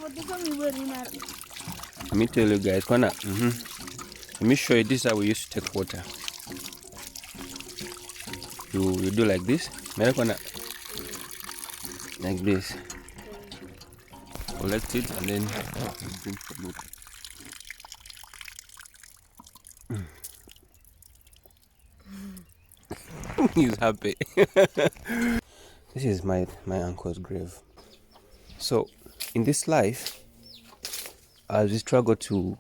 Let me tell you guys, Kwana. Let me show you. This is how we used to take water. You do like this, like this. Collect it and then drink from it. He's happy. This is my uncle's grave. So in this life, as we struggle to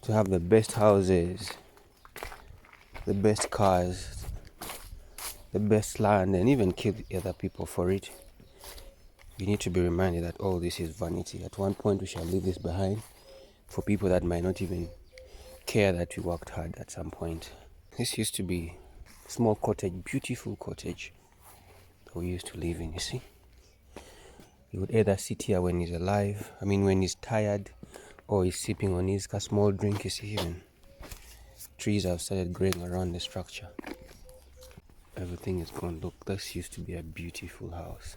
have the best houses, the best cars, the best land, and even kill other people for it, we need to be reminded that all this is vanity. At one point we shall leave this behind for people that might not even care that we worked hard at some point. This used to be a small cottage, beautiful cottage that we used to live in, you see. He would either sit here when he's alive, when he's tired, or he's sipping on his small drink, you see. Even trees have started growing around the structure. Everything is gone. Look, this used to be a beautiful house.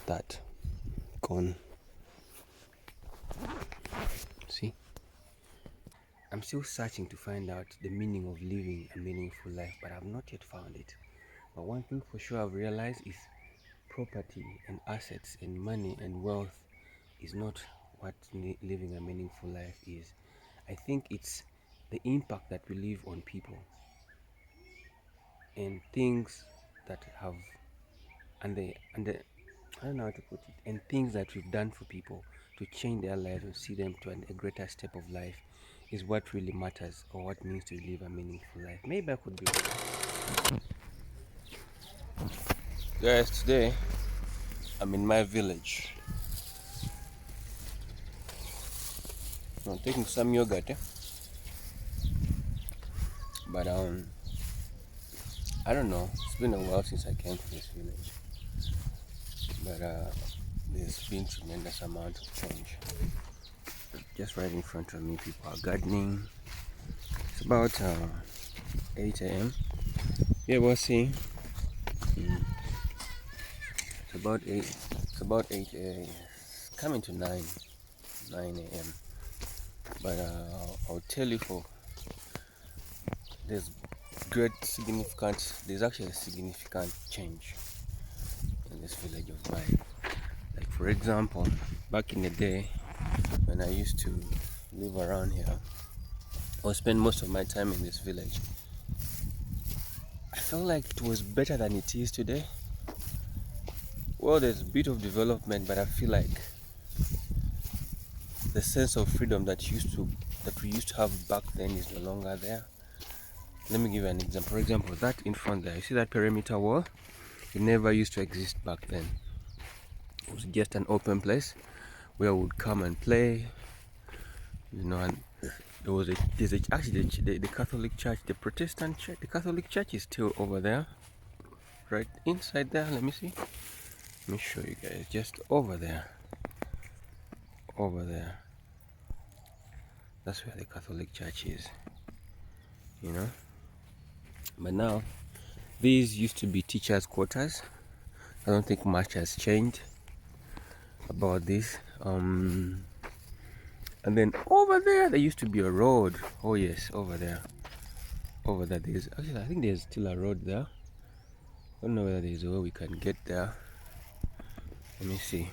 That gone. See? I'm still searching to find out the meaning of living a meaningful life, but I've not yet found it. But one thing for sure I've realized is property and assets and money and wealth is not what living a meaningful life is. I think it's the impact that we leave on people and things that have and the I don't know how to put it, and things that we've done for people to change their lives and see them to a greater step of life is what really matters, or what means to live a meaningful life. Maybe I could be wrong. Guys, today I'm in my village. I'm taking some yogurt, but I don't know. It's been a while since I came to this village, but there's been tremendous amount of change. Just right in front of me, people are gardening. It's about 8 a.m. Yeah, we'll see. It's about 8. It's about 8 a.m. Coming to 9 a.m. But I'll tell you, there's actually a significant change in this village of mine. Like, for example, back in the day when I used to live around here or spend most of my time in this village, I felt like it was better than it is today. Well, there's a bit of development, but I feel like the sense of freedom that we used to have back then is no longer there. Let me give you an example. For example, that in front there, you see that perimeter wall? It never used to exist back then. It was just an open place where we would come and play, and actually the Catholic Church, the Protestant Church, the Catholic Church is still over there, right inside there. Let me show you guys. Just over there, that's where the Catholic Church is, but now these used to be teachers' quarters. I don't think much has changed about this. And then over there used to be a road. Oh yes, over there there's actually, I think there's still a road there. I don't know whether there's a way we can get there. Let me see.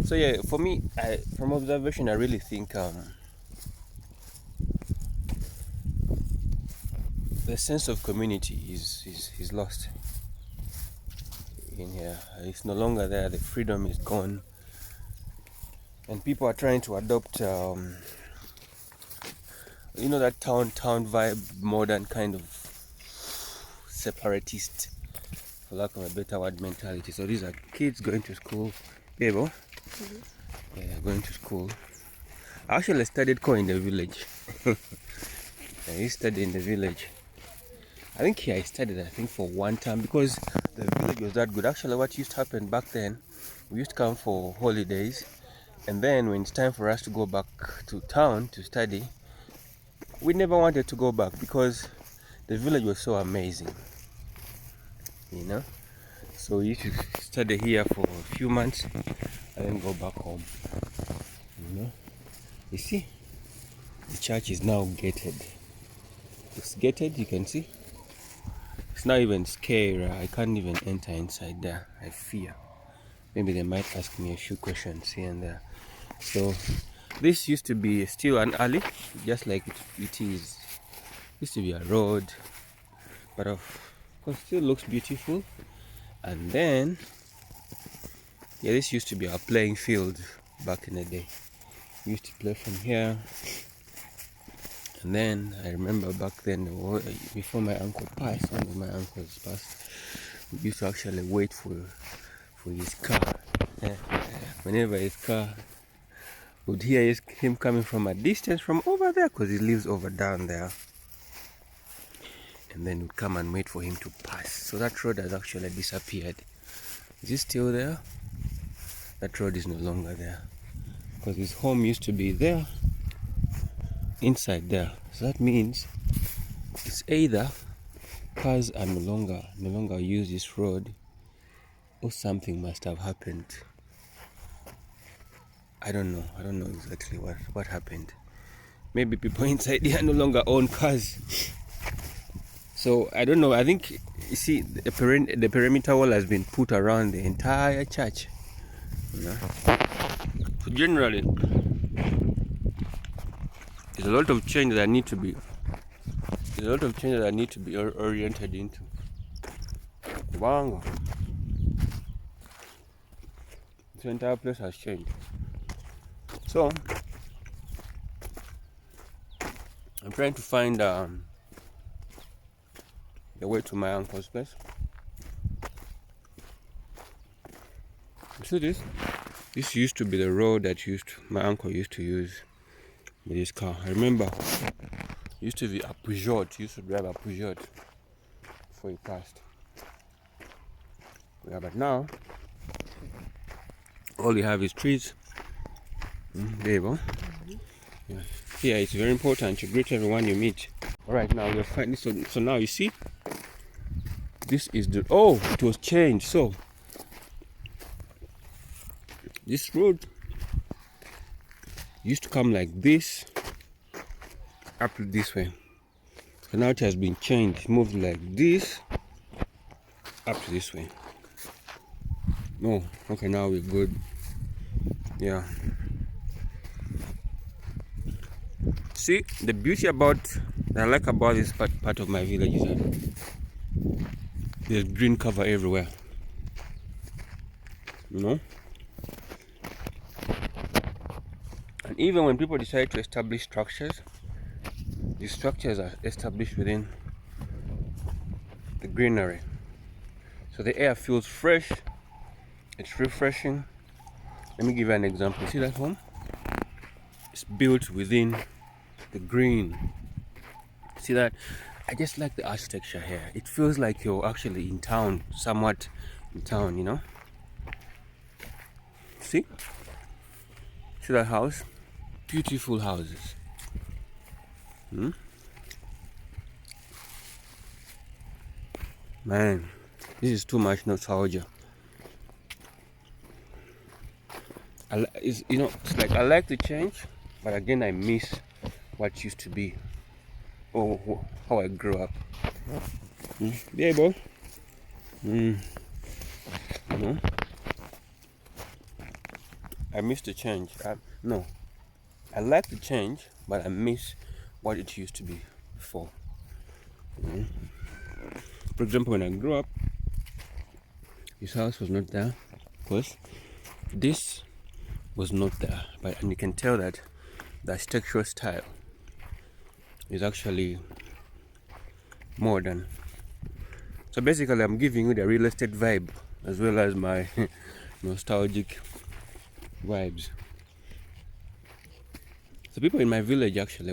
So yeah, for me, from observation, I really think the sense of community is lost in here. It's no longer there. The freedom is gone, and people are trying to adopt that town vibe, modern kind of separatist, for lack of a better word, mentality. So these are kids going to school. Bebo? Mm-hmm. Yeah, going to school. I actually studied in the village. I studied in the village. I think here I studied, for one term, because the village was that good. Actually, what used to happen back then, we used to come for holidays, and then when it's time for us to go back to town to study, we never wanted to go back because the village was so amazing, So we used to study here for a few months, and then go back home. You know, you see, the church is now gated. It's gated, you can see. It's not even scary. I can't even enter inside there. I fear. Maybe they might ask me a few questions here and there. So this used to be still an alley, just like it is. Used to be a road, but of course still looks beautiful. And then, yeah, this used to be our playing field back in the day. We used to play from here. And then I remember back then, before my uncle passed, one of my uncles passed, we used to actually wait for his car. Whenever his car would hear him coming from a distance from over there, because he lives over down there, and then we'd come and wait for him to pass. So that road has actually disappeared. Is it still there? That road is no longer there, because his home used to be there, inside there. So that means it's either cars are no longer use this road, or something must have happened. I don't know exactly what happened. Maybe people inside here no longer own cars. So I don't know. I think, you see, the perimeter wall has been put around the entire church. You know? So generally, there's a lot of change that need to be oriented into. Wow. The entire place has changed. So I'm trying to find the way to my uncle's place. You see this? This used to be the road that my uncle used to use with his car. I remember it used to be a Peugeot. He used to drive a Peugeot before he passed. Yeah, but now all you have is trees. There you go. Yeah. Here it's very important to greet everyone you meet. Alright, now you'll find this. So now you see, this is it was changed. So this road used to come like this up this way. So now it has been changed, moved like this up to this way. No, okay, now we're good. Yeah. See, the beauty that I like about this part of my village is that there's green cover everywhere. You know? And even when people decide to establish structures, these structures are established within the greenery. So the air feels fresh, it's refreshing. Let me give you an example. See that home? It's built within the green. See that? I just like the architecture here. It feels like you're actually in town, somewhat in town, you know? See that house? Beautiful houses. Man, this is too much nostalgia. It's like I like the change, but again I miss what used to be, or how I grew up. Yeah, boy. I miss the change. I like the change, but I miss what it used to be before. For example, when I grew up, this house was not there. Of course, this was not there, and you can tell that the architectural style is actually modern. So basically, I'm giving you the real estate vibe as well as my nostalgic vibes. So people in my village, actually,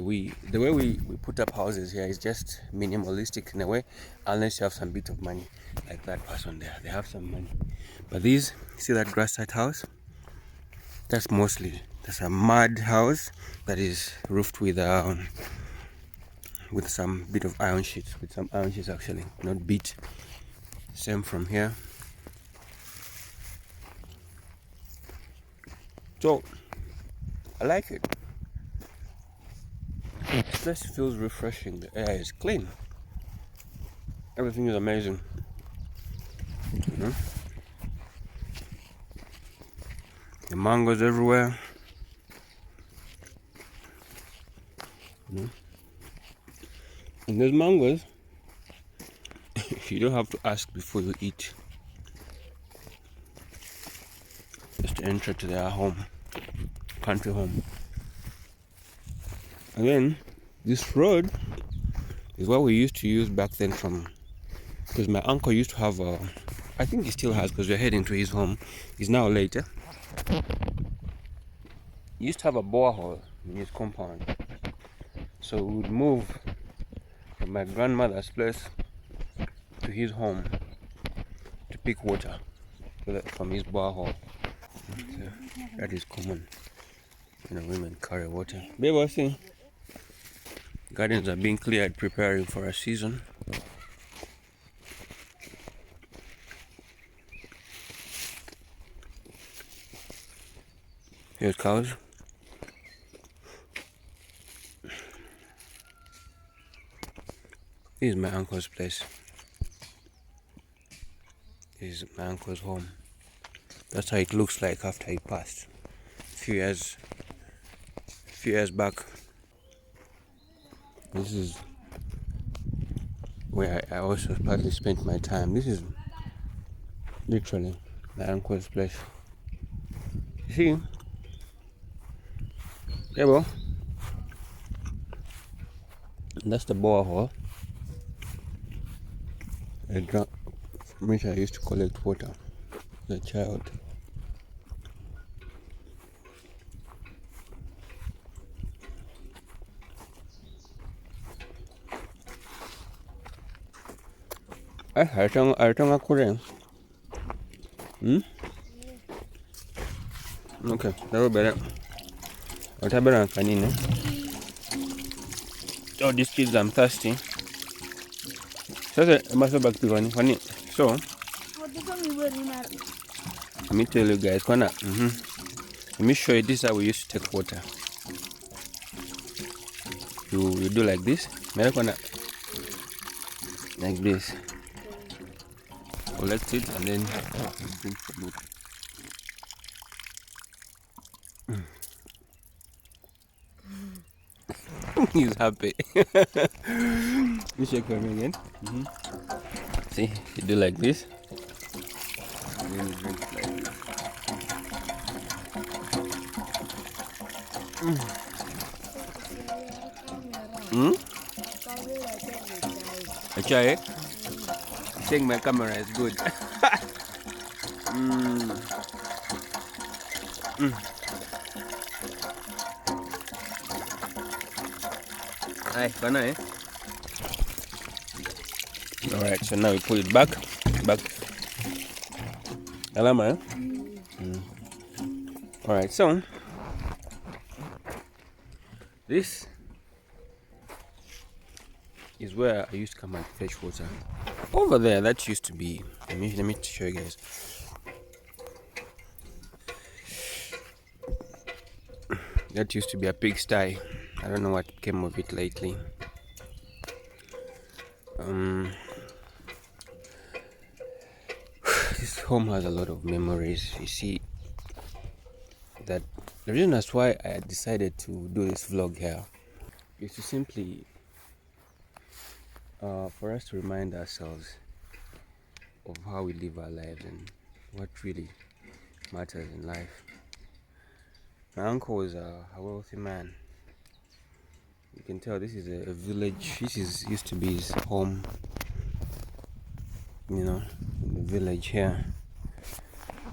the way we put up houses here is just minimalistic in a way, unless you have some bit of money, like that person there. They have some money. But see that grass side house? That's a mud house that is roofed with some bit of iron sheets, actually, not beat. Same from here. So I like it. This place feels refreshing. The air is clean. Everything is amazing. You know? The mangoes everywhere. You know? And those mangoes, you don't have to ask before you eat. Just enter to their home, country home. And then this road is what we used to use back then because my uncle used to have I think he still has because we're heading to his home. He's now later. He used to have a borehole in his compound. So we would move from my grandmother's place to his home to pick water from his borehole. So that is common. Women carry water. Babe, I see. Gardens are being cleared, preparing for a season. Here's cows. This is my uncle's place. This is my uncle's home. That's how it looks like after he passed. A few years back. This is where I also partly spent my time. This is literally my uncle's place. You see? Yeah, well, that's the borehole. From which I used to collect water as a child. Aritanga kure. Okay, that will be better. Whatever kanine. Oh, these kids, I'm thirsty. So I must go back to honey. So let me tell you guys, let me show you. This is how we used to take water. You do like this, like this. Collect it and then drink from it. He's happy. You shake for me again. See, you do like this. And then you drink it like this. I try it. Saying my camera is good. Aye, can I? Alright, so now we put it back. Alama, Alright, so this is where I used to come and fetch water. Over there, that used to be. Let me show you guys. That used to be a pigsty. I don't know what came of it lately. This home has a lot of memories. You see, that the reason that's why I decided to do this vlog here is to simply for us to remind ourselves of how we live our lives and what really matters in life. My uncle was a wealthy man. You can tell this is a village. Used to be his home, in the village here.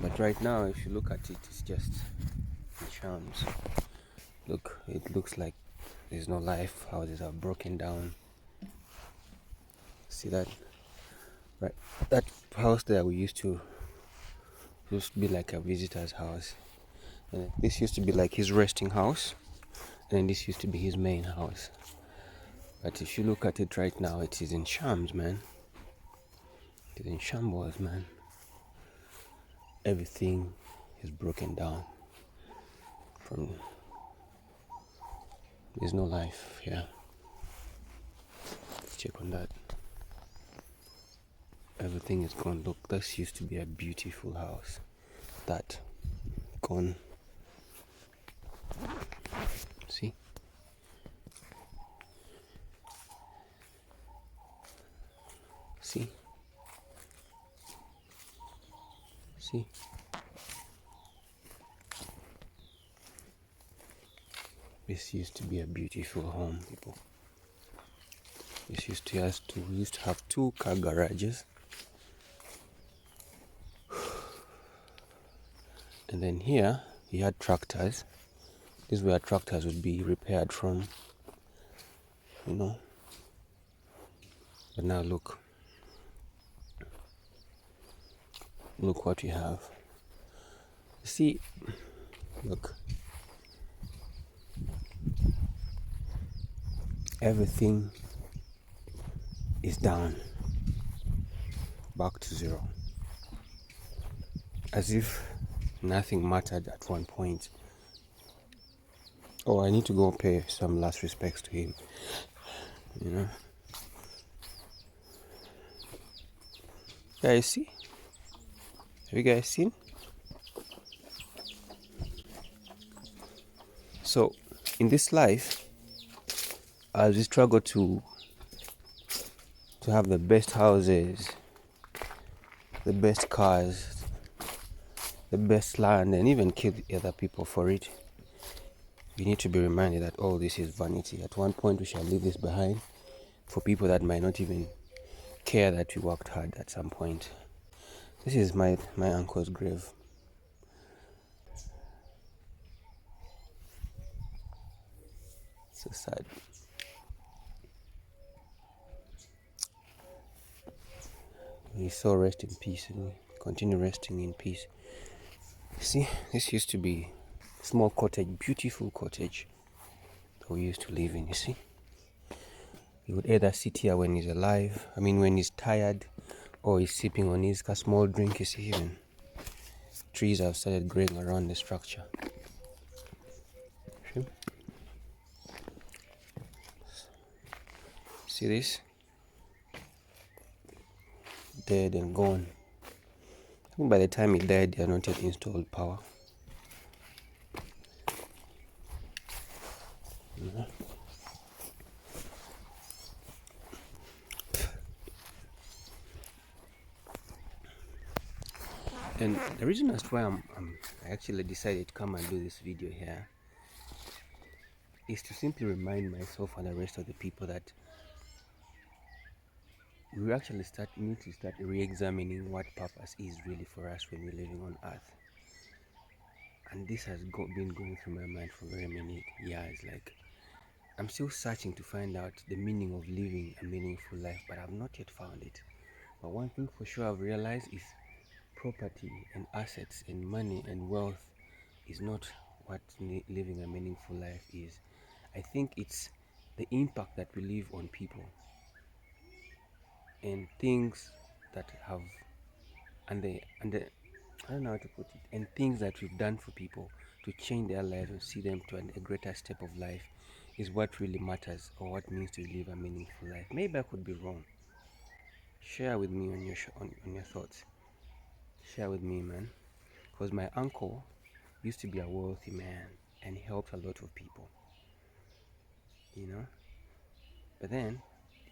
But right now, if you look at it, it's just charms. Look, it looks like there's no life. Houses are broken down. See that? Right, that house there used to be like a visitor's house. And this used to be like his resting house, and this used to be his main house. But if you look at it right now, it is in shambles, man. It is in shambles, man. Everything is broken down. from. There's no life here. Check on that. Everything is gone. Look, this used to be a beautiful house. That gone. See? See? See? This used to be a beautiful home, people. This used to have 2 car garages. And then here, you had tractors. This is where tractors would be repaired from, you know. But now look. Look what we have. See, look. Everything is down. Back to zero. As if nothing mattered at one point. Oh, I need to go pay some last respects to him. You know. Guys, see? Have you guys seen? So, in this life, as we struggle to have the best houses, the best cars, the best land, and even kill other people for it, we need to be reminded that all this is vanity. At one point, we shall leave this behind for people that might not even care that we worked hard at some point. This is my uncle's grave. So sad. We so rest in peace and we continue resting in peace. See, this used to be a small cottage, beautiful cottage that we used to live in, you see. He would either sit here when he's alive, when he's tired, or he's sipping on his small drink, you see. Even trees have started growing around the structure. See this? Dead and gone. I think by the time he died, they had not yet installed power. And the reason as to why I actually decided to come and do this video here is to simply remind myself and the rest of the people that we actually need to start re-examining what purpose is really for us when we're living on earth. And this has been going through my mind for very many years. Like, I'm still searching to find out the meaning of living a meaningful life, but I've not yet found it. But one thing for sure I've realized is property and assets and money and wealth is not what living a meaningful life is. I think it's the impact that we leave on people and things that have I don't know how to put it, and things that we've done for people to change their lives and see them to a greater step of life is what really matters, or what means to live a meaningful life. Maybe I could be wrong. Share with me on your thoughts. Share with me, man. Because my uncle used to be a wealthy man and he helped a lot of people. You know? But then,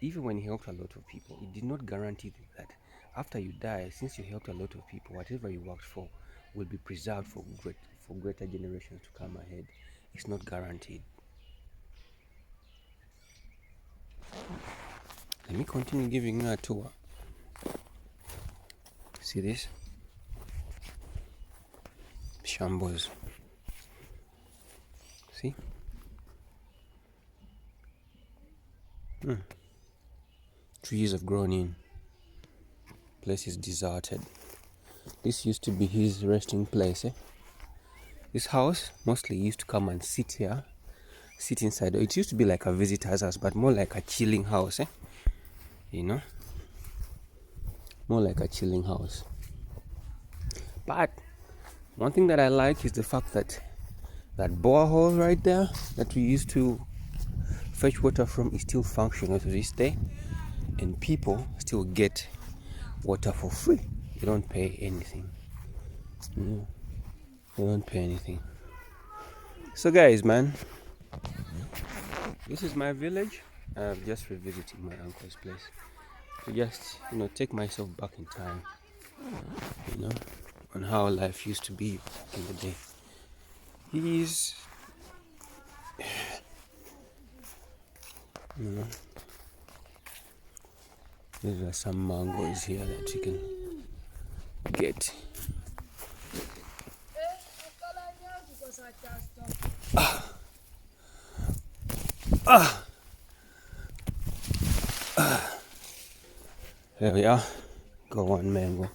even when he helped a lot of people, it did not guarantee that after you die, since you helped a lot of people, whatever you worked for will be preserved for greater generations to come ahead. It's not guaranteed. Let me continue giving you a tour. See this? Shambles. See? Trees have grown in. Place is deserted. This used to be his resting place. This house mostly used to come and sit here, sit inside. It used to be like a visitor's house, but more like a chilling house. You know? More like a chilling house. But one thing that I like is the fact that That borehole right there that we used to fetch water from is still functional to this day, and people still get water for free. They don't pay anything. They don't pay anything. So guys, man, this is my village. I'm just revisiting my uncle's place to just, take myself back in time, on how life used to be back in the day. He's, there are some mangoes here that you can get. There we are. Got one mango.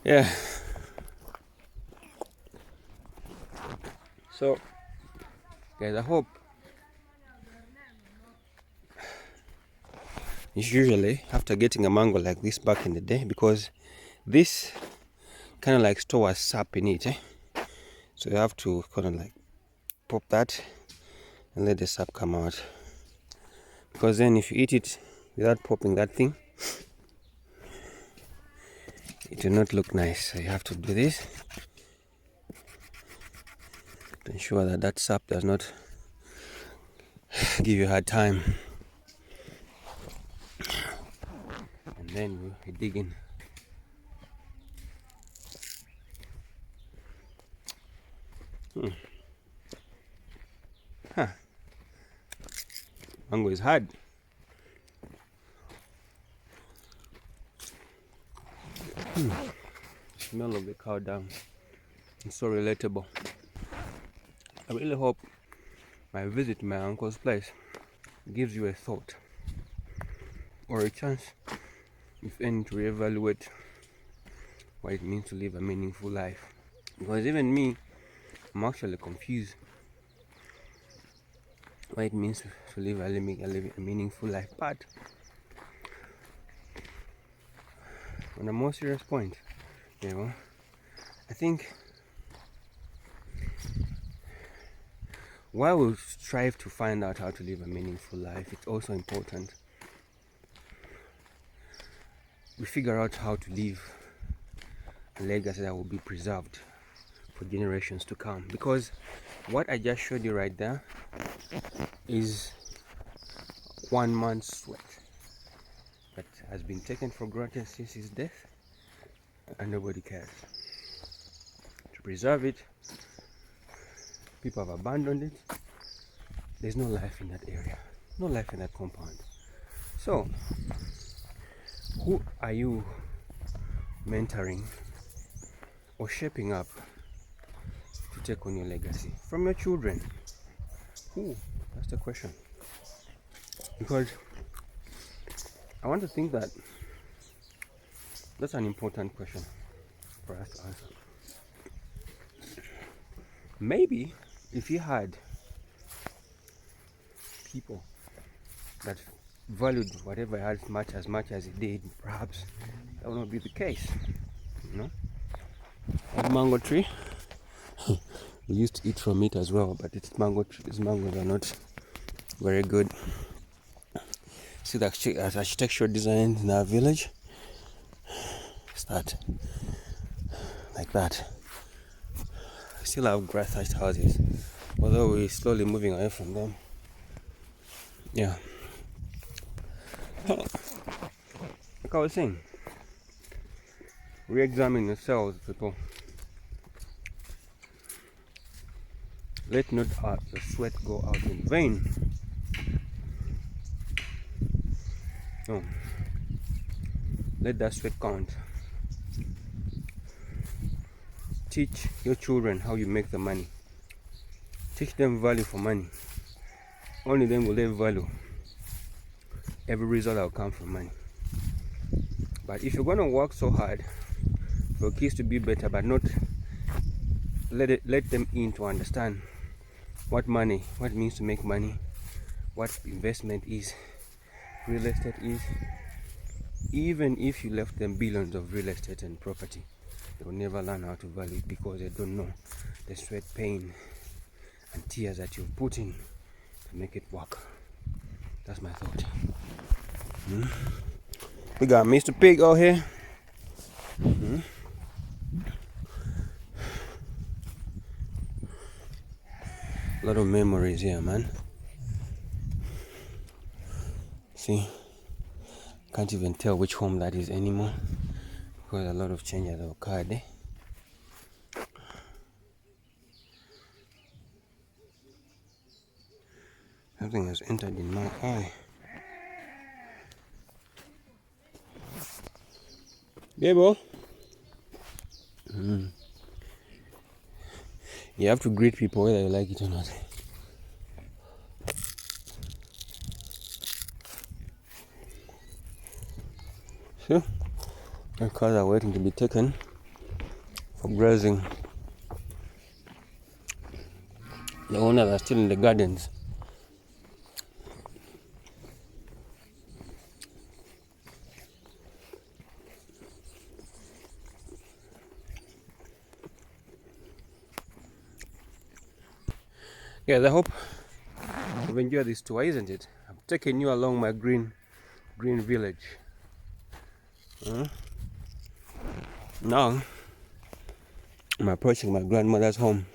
Yeah. So, guys, I hope it's usually after getting a mango like this back in the day, because this kind of like stores sap in it, so you have to kind of like pop that and let the sap come out, because then if you eat it without popping that thing, it will not look nice. So you have to do this to ensure that that sap does not give you a hard time. And then we dig in. Mango is hard. Smell of the cow dung. It's so relatable. I really hope my visit to my uncle's place gives you a thought or a chance, if any, to reevaluate what it means to live a meaningful life. Because even me, I'm actually confused what it means to live a meaningful life. But on a more serious point, I think while we strive to find out how to live a meaningful life, it's also important we figure out how to leave a legacy that will be preserved for generations to come. Because what I just showed you right there is one man's sweat that has been taken for granted since his death, and nobody cares. To preserve it, people have abandoned it. There's no life in that area, no life in that compound. So, who are you mentoring or shaping up to take on your legacy? From your children? Who? That's the question. Because I want to think that that's an important question for us to answer. Maybe if you had people that valued whatever as much as it did, perhaps that would not be the case. That mango tree, we used to eat from it as well, but its mangoes are not very good. See the architectural design in our village? Start like that. We still have grass thatched houses, although we're slowly moving away from them. Yeah. Like I was saying, re-examine yourselves, people. Let not the sweat go out in vain. No. Let that sweat count. Teach your children how you make the money. Teach them value for money. Only then will they value every result that will come from money. But if you're going to work so hard for kids to be better, but not let them in to understand what it means to make money, what investment is, real estate is, even if you left them billions of real estate and property, They will never learn how to value it because they don't know the sweat, pain, and tears that you've put in to make it work. That's my thought. We got Mr. Pig out here. A lot of memories here, man. See, can't even tell which home that is anymore because a lot of changes have occurred there. Something has entered in my eye. Gable. You have to greet people whether you like it or not. So, the cars are waiting to be taken for grazing. The owners are still in the gardens. Guys, I hope you've enjoyed this tour, isn't it? I've taken you along my green village. Now I'm approaching my grandmother's home.